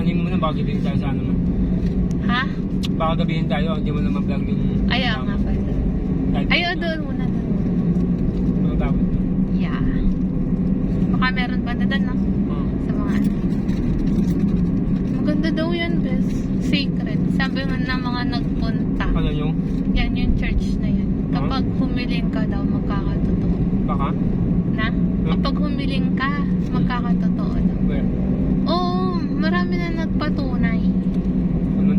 Anin mo na, baka gabihin tayo sa ano mo. Ha? Baka gabihin tayo, hindi mo na ma-vlog yung... Ayaw nga pala. Ayaw, doon muna doon. Ano tawag? Yeah. Baka meron pa na doon, no? Sa mga ano. Maganda daw yan, bes. Sacred. Sabi nga ng mga nagpunta. Ano yung? Yan yung church na yan. Kapag humiling ka daw, magkakatotoo. Baka? Na? Kapag humiling ka, magkakatotoo daw. Where? Oo, marami na nagpatunay. Ano?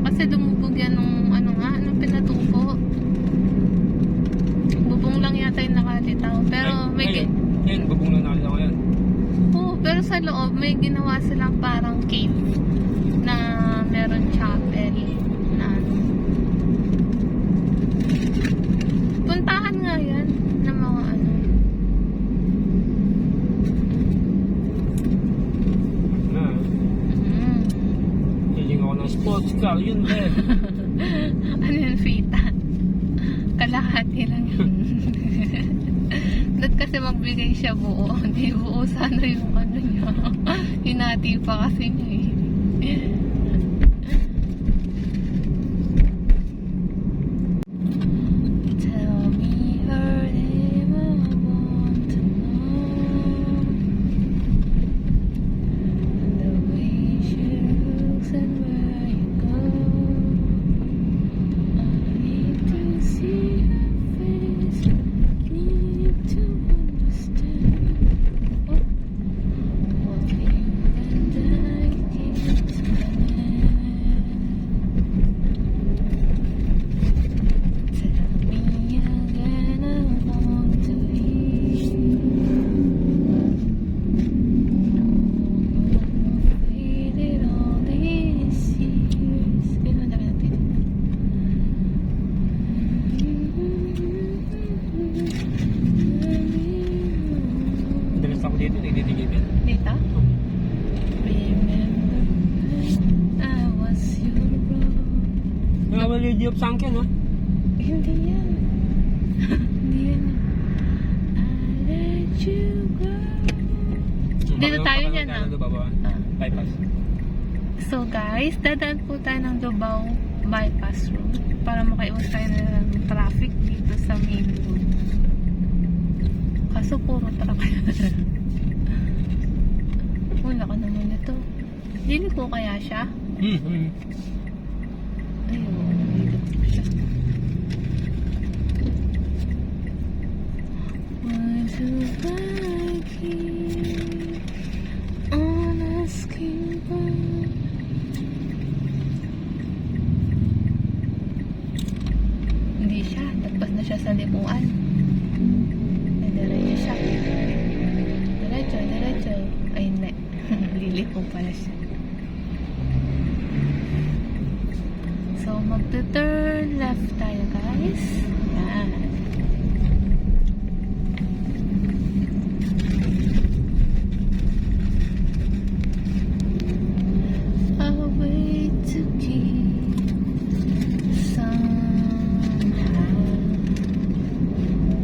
Kasi dumubog yan nung ano nga, nung pinatubo. Bubong lang yata yung nakalitaw. Pero may... Yan, bubong lang nakita ko yan. Oo, pero sa loob, may ginawa silang parang cave na meron chapel na ano. Puntahan nga yan ng mga ano. Na. Hiling ako ng sports car, yun ba? Ano yung fita? Kalahati lang yun. Doon kasi magbigay siya buo. Hindi buo sana yung ano niya. Hinati pa kasi niya eh. Tell me her name, I want to know. The way she looks and where you go. I need to see her face. Need to understand. What you and I can't stand. Tell me again, I want to hear. Waited all these years. Kailan na natin? Dalas ako dito, nagdidigib yan. Dito? Remember I was your bro. Lady of Sunken, ha? Hindi yan. Hindi yan. I let you go. Dito tayo dyan, ah. Bypass. So guys, dadaan po tayo ng Davao Bypass Road para makaiwas tayo ng traffic dito sa main road. Kaso puro truck. Wala ka naman ito. Dili ko kaya siya? Ayun, dili ko siya. Why do I keep on asking why? Hindi siya. Nagpas na siya sa lipuan. Diretso siya. Diretso. Ay, hindi. Liliko pala siya. So, magta-turn left tayo, guys. Yan. I'll wait to keep somehow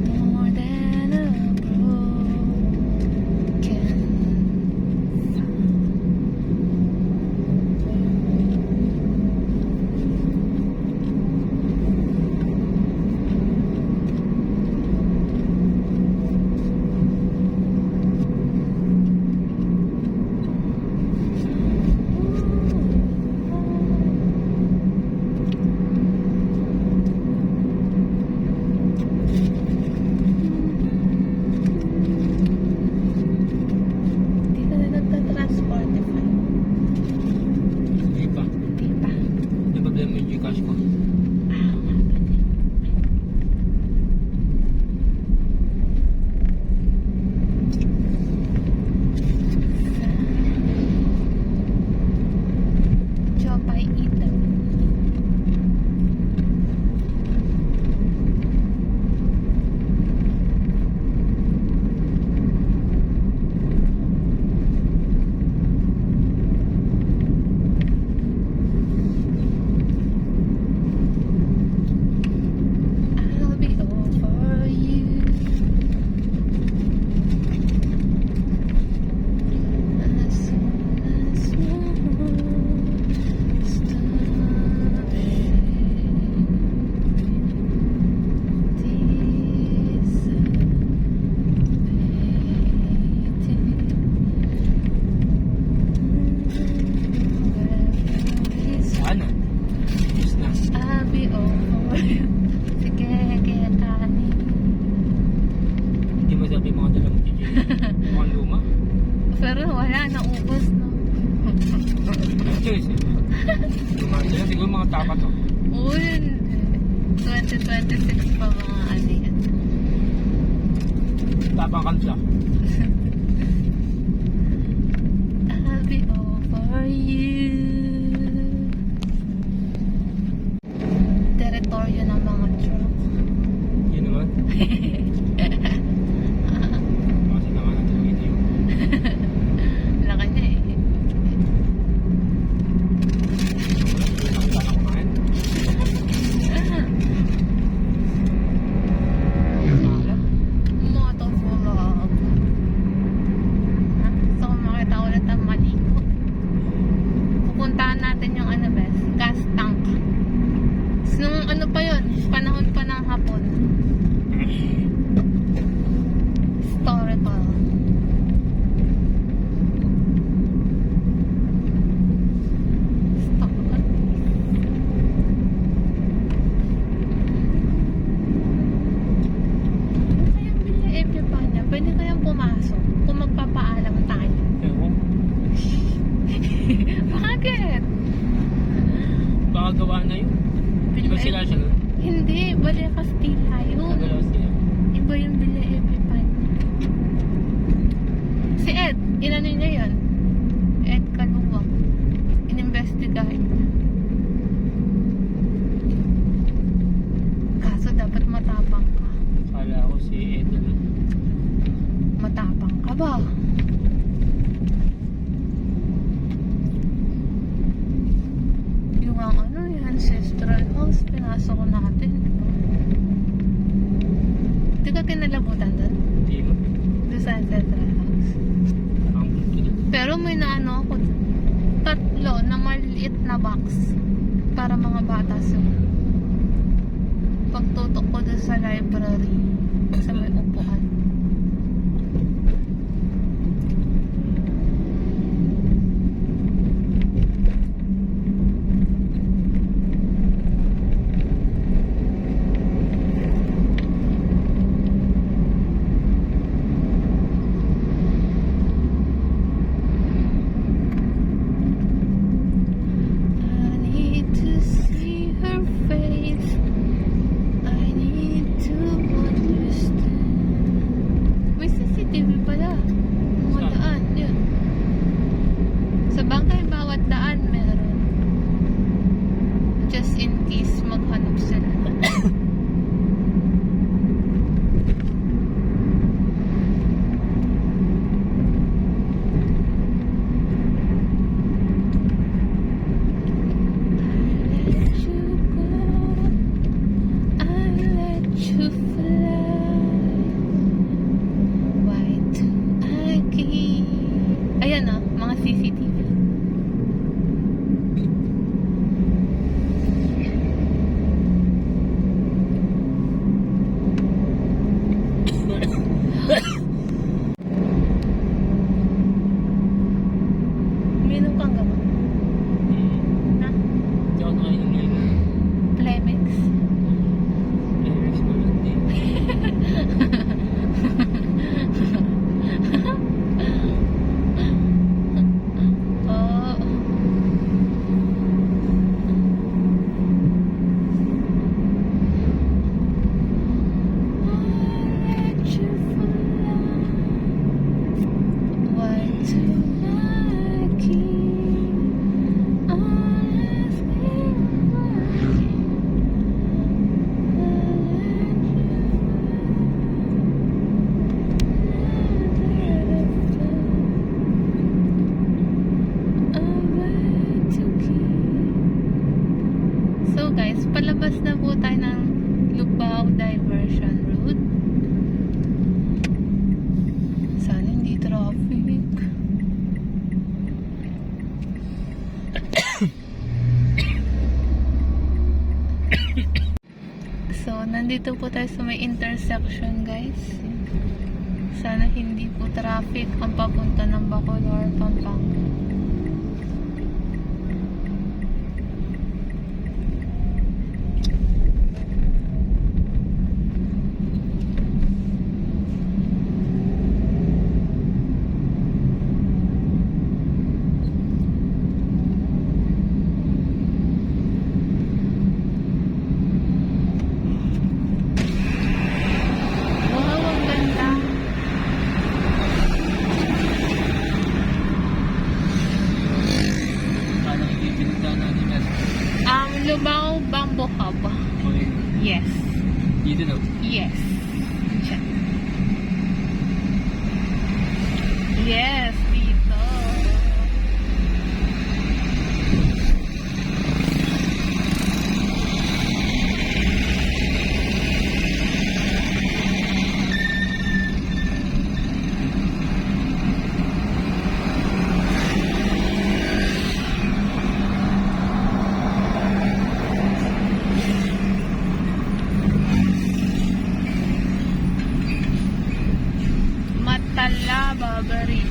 more than a broken guys eh. Sila siguro mga tapat to. Oo, yun. 2026 pa mga ano yan. Tapang kansa. I'll be over you. Teritoryo ng mga truck. Yun naman. Kasi naman natin ito yung Laka niya eh. nakita na kumain. Alam. Motovlog. Gusto ko makita ulit ang maligo. Pupuntahan natin yung ano best, gas tank. Nung ano pa yun, panahon pa ng hapon. Historical. Stop. Kayang bili pa niya. Pwede kayang pumasok kung magpapaalam tayo. Ewan. Bakit? Baka gawa na yun. Di ba sila siya nun? Hindi, Bale Castilla yun. Nagalaw sila. Iba yung Villa Epipan. Si Ed, inano niya yun? Ed Kaluwag. Inimbestigahan niya. Kaso dapat matapang ka. Kala ko si Edo nun. Matapang ka ba? Yung ang ano, yung ancestral house, pinasok ko natin. Di ka kinalabutan doon? Hindi mo. Doon sa ancestral house. Ang gusto nun. Pero may naano ako, 3 na maliit na box para mga bata siguro. Pagtutok ko doon sa library, sa may upuan. I need to see her face. I need to understand. May CCTV pala. Mga Saan? daan, yun. Sa bangkay, bawat daan meron. Just in case maghanap sila. I let you fly. Why do I keep? Ayan na, mga CCTV. Uminom kang gamot? Na? Hindi ako nakainom ngayon. Plemex? Lyrics mo lang din. Oo. So guys, palabas na po tayo ng Lubao Diversion Road. Sana hindi traffic. So, nandito po tayo sa may intersection guys. Sana hindi po traffic ang papunta ng Bacolor, Pampanga. Lubao Bamboo Hub. Okay. Yes. Dito daw. Yes. Diyan. Yes, dito. Matala, Babari.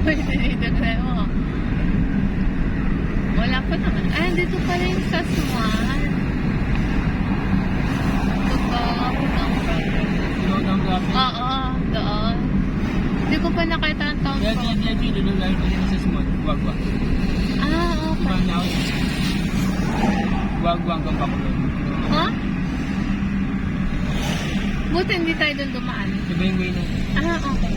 Pwede dito tayo. Wala pa naman. Ay, dito pala yung sa Swan. Ito ako ng Load ang traffic. Oo, doon. Hindi ko pa nakita ang town Kaya ko. dito lang ko sa small. Wag-wag. Ah, Diba okay. na ako? Wag-wag ang pakulog. Ha? Buti hindi tayo doon dumaan. Diba yung way na? Ah, okay.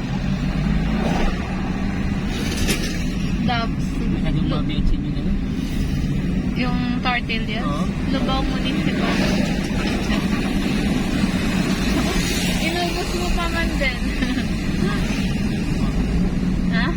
Dabs. Masyadong mabitsin yun ano? Yung tortillas. Oo. Lubao Municipal. Inubos mo pa man din. Ha?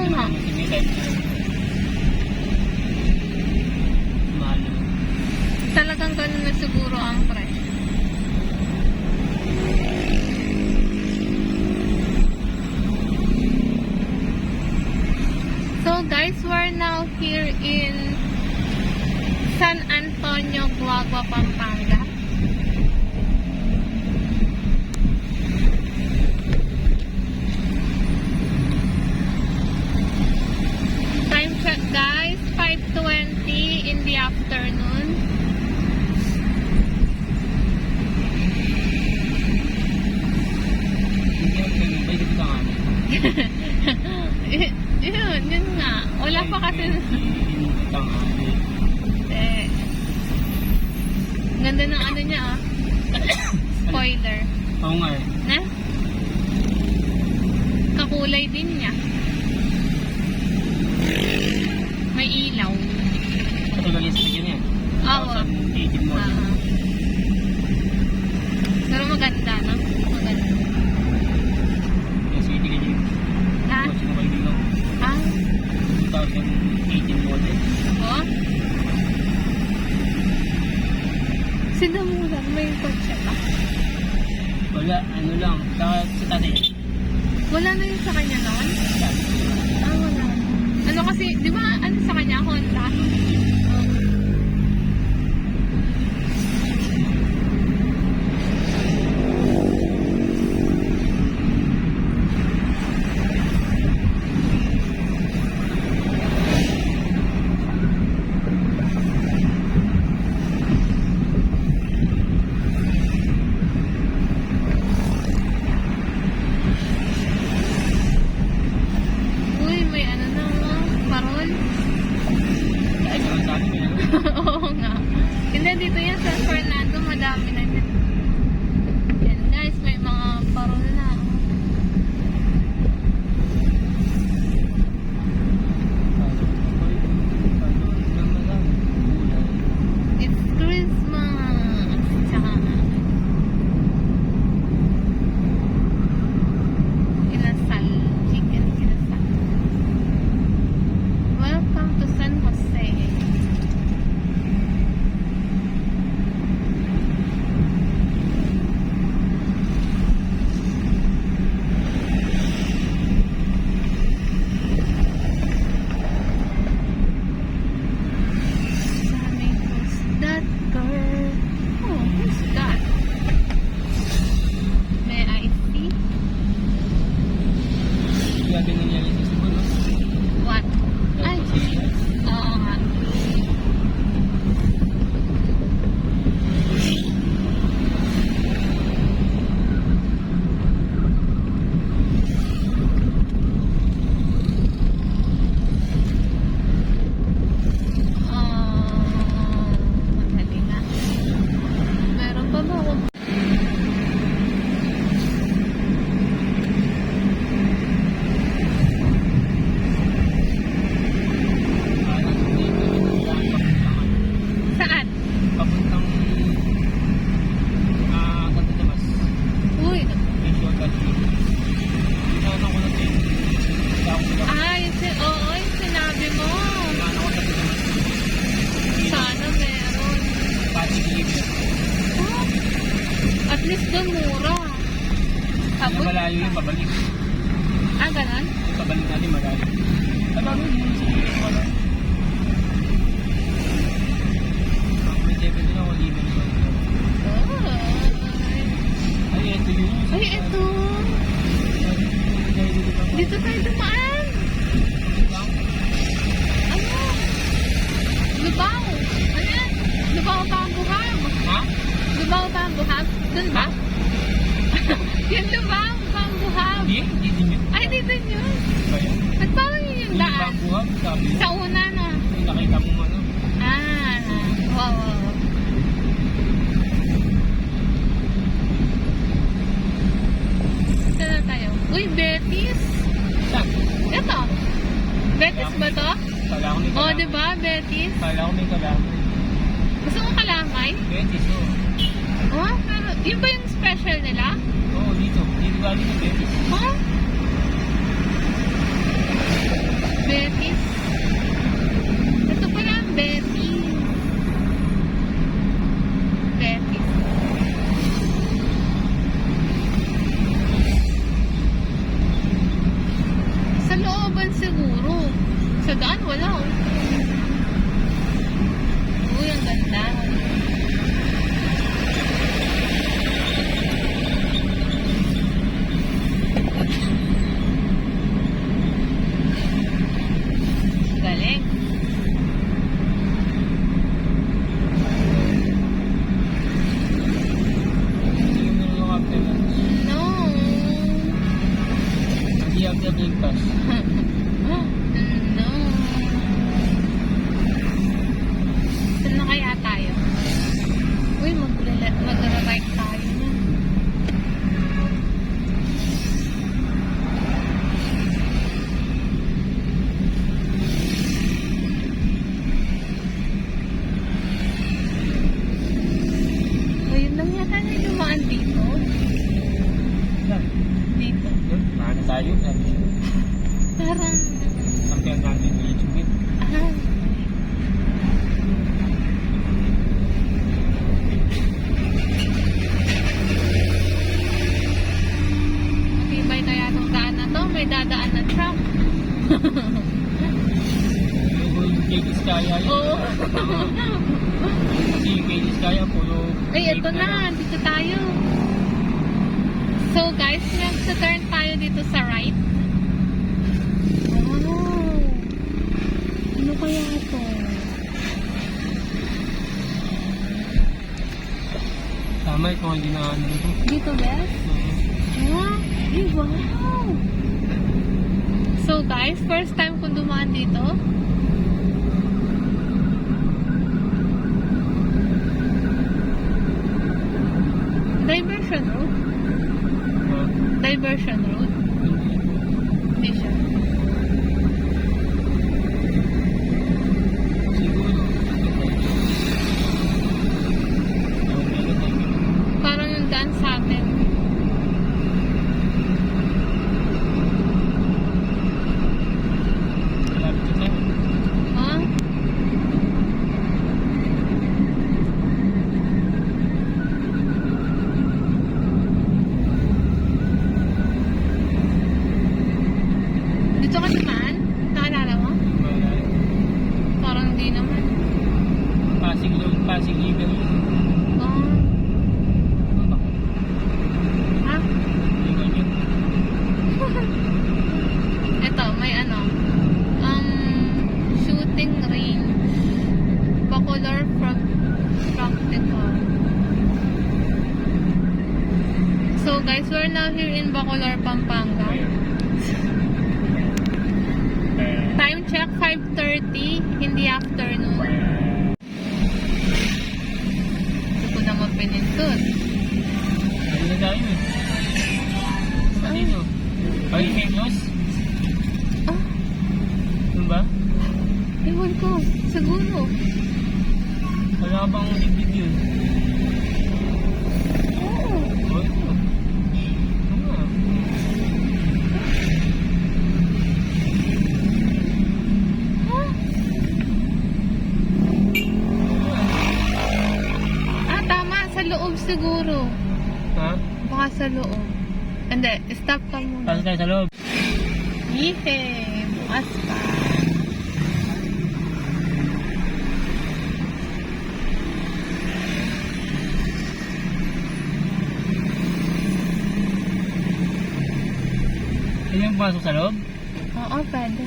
nga. naman yung sinilay. Mahal naman. Talagang ganun na siguro ang price. So guys, we're now here in San Antonio, Guagua, Pampanga. Time check guys, 5:20 in the afternoon. Hindi ako ganun. Ay, dito ka nga. Yun nga. Wala pa kasi. Hindi ka nga. Eh. Ganda ng ano niya ah. Spoiler. Oo nga eh. Na? Kakulay din niya. May ilaw. Katagal yung sasakyan yan. Oo. 2018 model. Ah. Pero maganda, no? Maganda. Yung city ka dyan. Ha? Kotse na kaibigan ko. Ah? 2018 model. Oo? Sinamulan mo yung kotse ba? Wala, ano lang. Sa tatay. Wala na yun sa kanya noon? Ah, wala. Ano kasi, di ba, ano sa kanya? Honda? Uy, may ano na, oh, parol. Ay, naman sa atin yun. Oo nga. Hindi, dito yan sa San Fernando, madami na din. Yan guys, may mga parol na. It's Christmas! Tsaka, inasal. Chicken inasal. Welcome to San Jose. Sabi, who's that girl? Oh, who's that? May I see? Grabe nangyari sa Cebu, no? What? Ay, oo nga. Madali na. Meron pa ba akong saan? Papuntang Katamas. Uy, May shortcut yun. Ano ko na tayo? Hindi ako sila. oo, yung sinabi mo. Ano ko sa Katamas? Sana meron. Pati libre. Oh, at least doon mura. Ano Sabot? malayo yung pabalik. Ah, ganun? Yung pabalik natin malayo. Alam mo yun sa iyo pala. May debit na ako libre ko. Ay, ito yun. Ay, eto. Dito tayo dumaan. Ano? Lubao. Ano yan? Lubao pa ang buhab. Ha? Lubao pa ang buhab. Doon ba? Yan Lubao pa ang buhab. Hindi din yun. Ay, dito yun. Ba yan? At parang yun yung Yung daan. bangkuhang sabi. Sa una, no? Nakita mo ano. Ah, wow. Saan na tayo? Uy, Betis. Saan? Ito. Betis ba to? Kala ko may Oh, kalamay. diba? Betis. Kala ko may kalamay. Gusto mo kalamay? Betis, oo. Oh, pero yun ba yung special nila? Oo, dito. Dito galing ng Betis. Oh? Sa daan, wala oh. Uy, ang ganda. Galing. Hindi mo yung after lunch. No. Hindi after breakfast. No. Saan na kaya tayo? Uy, mag-right tayo na. Ayun lang yata na dumaan dito. Dito. Maano tayo? Parang, Sampihan natin yung YouTube. ah, matibay kaya itong daan na to. May dadaan na truck. Yung Kaylis Kaya yun. Oo. Kasi yung Kaylis Kaya, puro... Ay, ito na. Dito tayo. So, guys, turn tayo dito sa right. Wow. Ano kaya ito? Tama, ito hindi na ano dito. Dito, Beth? Ah, ay, wow. So, guys, first time kong dumaan dito. Diversion road. Diversion road. Hindi siya. Siguro. Parang yung daan sa atin. Malapit na. Ha? Dito ka naman? Naalala mo? Parang hindi naman. Pasig Road, Pasig River. Oh. Ha? Tingnan nyo. Ito, may ano. Shooting range. Bacolor from practical. So guys, we're now here in Bacolor, Pampanga. Time check 5:30 in the afternoon. Hindi ko na mapinindot. Ano na tayo eh? Saan dito? Ay, Peños? Ah, Ano ba? ewan ko. Siguro. Wala ka bang dibdib yun? Oo. Oh, ito. Ano nga? Ah, tama. Sa loob siguro. Ha? Baka sa loob. Hindi. Stop ka muna. Pasok tayo sa loob. Ihe. Bukas pa. Pwede yung pasok sa loob? Oo, pwede.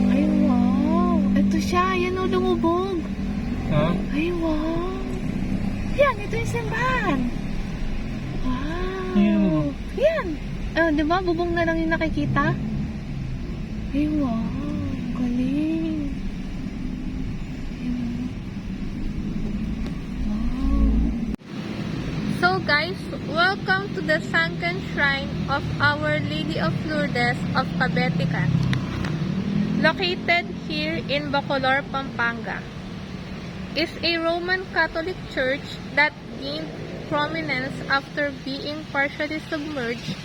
Ay, wow. Ito siya. Yan o, lumubog. Ha? Ay, wow. Yan, ito yung simbahan. Wow. Yan yung bubong. Yan. Ah, di ba? Bubong na lang yung nakikita. Ay, wow. Galing. Ayun. Wow. So guys, welcome to the sunken shrine of Our Lady of Lourdes of Cabetican, located here in Bacolor, Pampanga. Is a Roman Catholic church that gained prominence after being partially submerged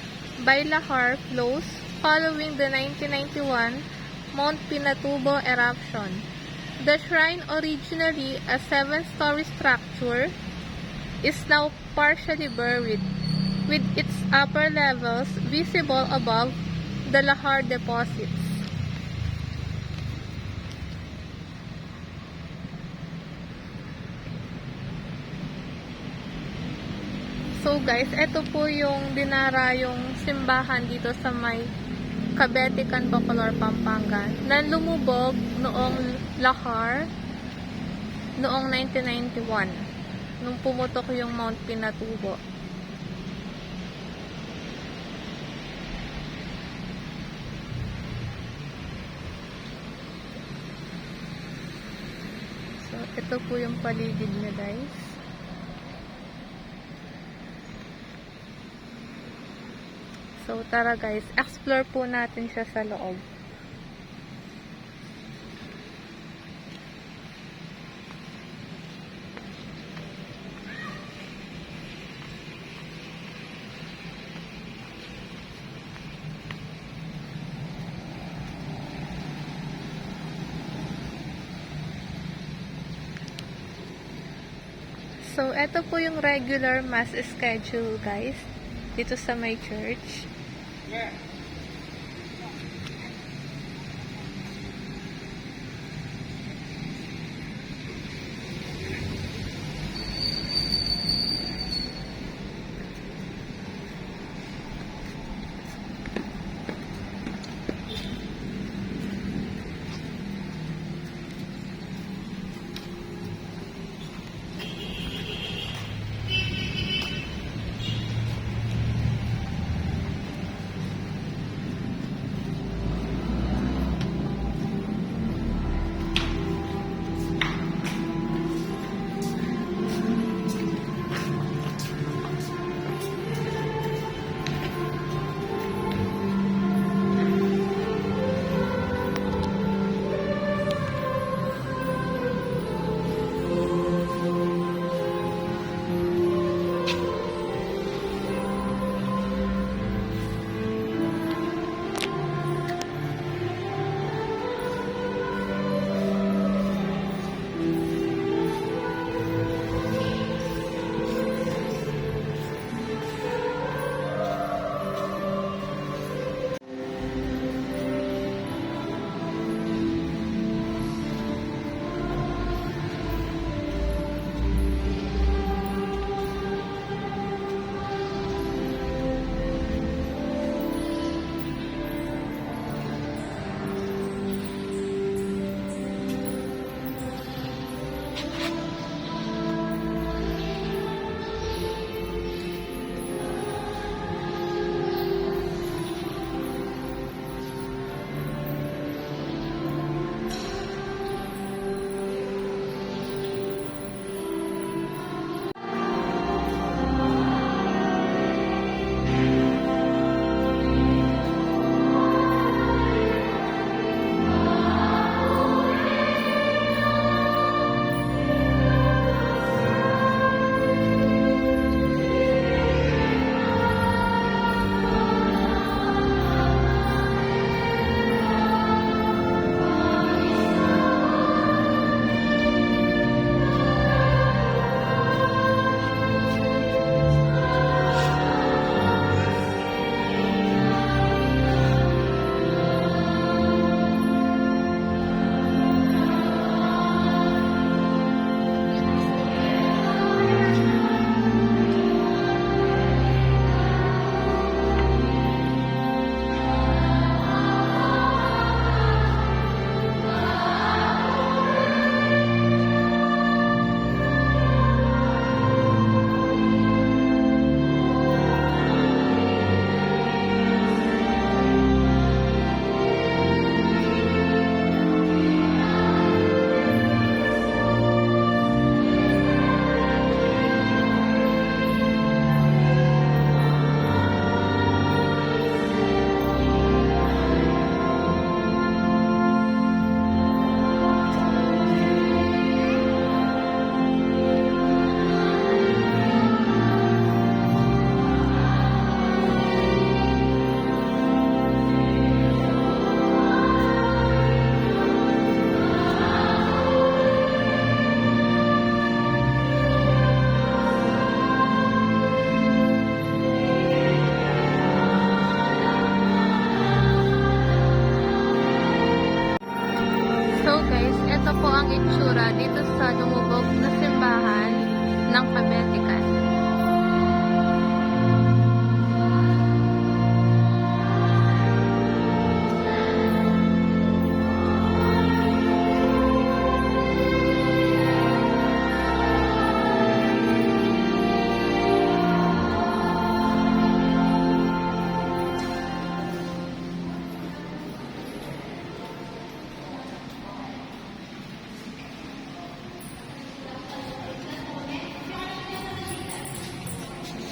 by lahar flows following the 1991 Mount Pinatubo eruption. The shrine, originally a 7-story structure, is now partially buried. with its upper levels visible above the lahar deposits. So guys, ito po yung dinarayong simbahan dito sa may Cabetican, Bacolor, Pampanga na lumubog noong lahar noong 1991 nung pumutok yung Mount Pinatubo. So ito po yung paligid niya guys. So, tara guys, explore po natin siya sa loob. So, ito po yung regular mass schedule guys, dito sa may church.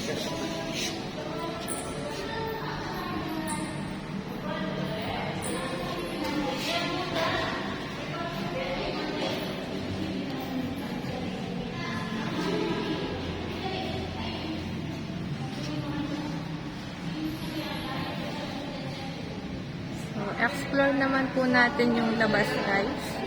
So, explore naman po natin yung labas, guys.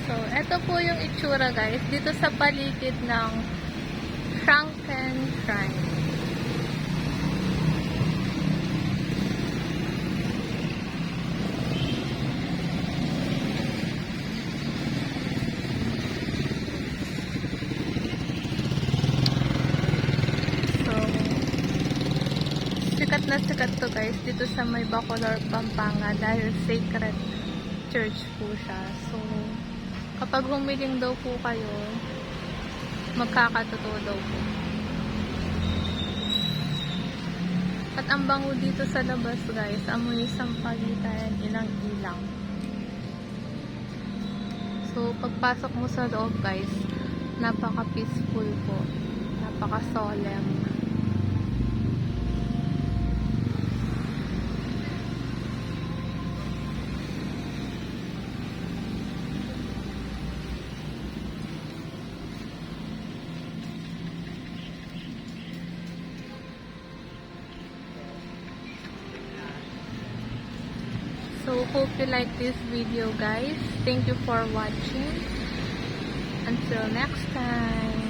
So, eto po yung itsura, guys, dito sa paligid ng Shrunken Shrine. So, sikat to, guys, dito sa may Bacolor, Pampanga dahil sacred church po siya. So, kapag humiling daw po kayo, magkakatotoo daw po. At ang bango dito sa labas, guys, amoy sampalitan, ilang-ilang. So, pagpasok mo sa loob, guys, napaka-peaceful po. Napaka-solemn. So, hope you like this video, guys. Thank you for watching. Until next time.